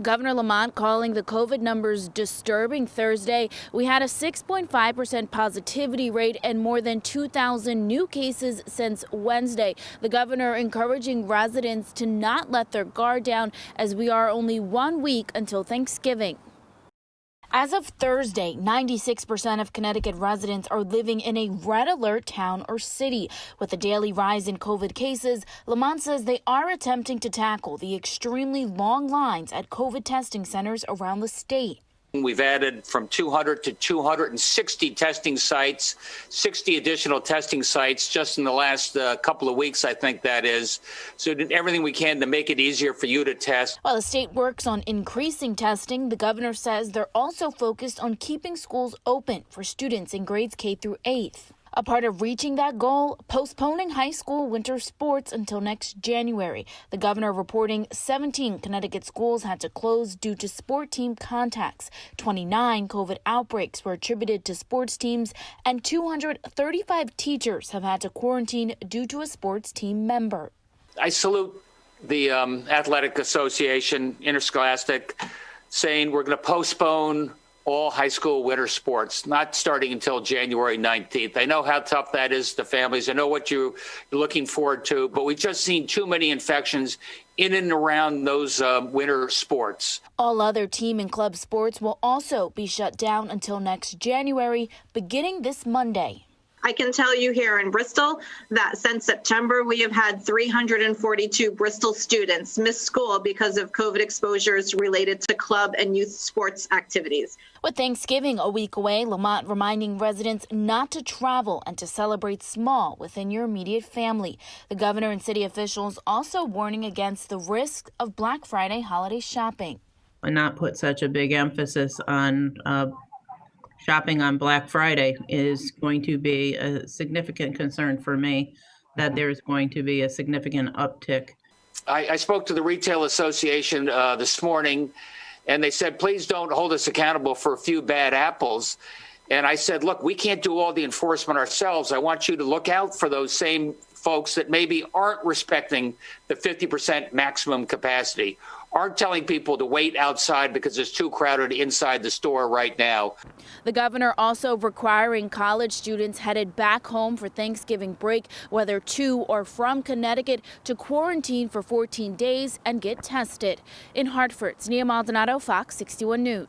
Governor Lamont calling the COVID numbers disturbing Thursday. We had a 6.5% positivity rate and more than 2,000 new cases since Wednesday. The governor encouraging residents to not let their guard down as we are only 1 week until Thanksgiving. As of Thursday, 96% of Connecticut residents are living in a red alert town or city. With the daily rise in COVID cases, Lamont says they are attempting to tackle the extremely long lines at COVID testing centers around the state. We've added from 200 to 260 testing sites, 60 additional testing sites just in the last couple of weeks, I think that is. So did everything we can to make it easier for you to test. While the state works on increasing testing, the governor says they're also focused on keeping schools open for students in grades K through 8th. A part of reaching that goal, postponing high school winter sports until next January. The governor reporting 17 Connecticut schools had to close due to sport team contacts. 29 COVID outbreaks were attributed to sports teams, and 235 teachers have had to quarantine due to a sports team member. I salute the Athletic Association, Interscholastic, saying we're going to postpone all high school winter sports, not starting until January 19th. I know how tough that is to families. I know what you're looking forward to, but we've just seen too many infections in and around those winter sports. All other team and club sports will also be shut down until next January, beginning this Monday. I can tell you here in Bristol that since September, we have had 342 Bristol students miss school because of COVID exposures related to club and youth sports activities. With Thanksgiving a week away, Lamont reminding residents not to travel and to celebrate small within your immediate family. The governor and city officials also warning against the risk of Black Friday holiday shopping. And not put such a big emphasis on shopping on Black Friday is going to be a significant concern for me, that there's going to be a significant uptick. I spoke to the Retail Association this morning, and they said, please don't hold us accountable for a few bad apples. And I said, look, we can't do all the enforcement ourselves. I want you to look out for those same folks that maybe aren't respecting the 50% maximum capacity, aren't telling people to wait outside because it's too crowded inside the store right now. The governor also requiring college students headed back home for Thanksgiving break, whether to or from Connecticut, to quarantine for 14 days and get tested. In Hartford, Nia Maldonado, Fox 61 News.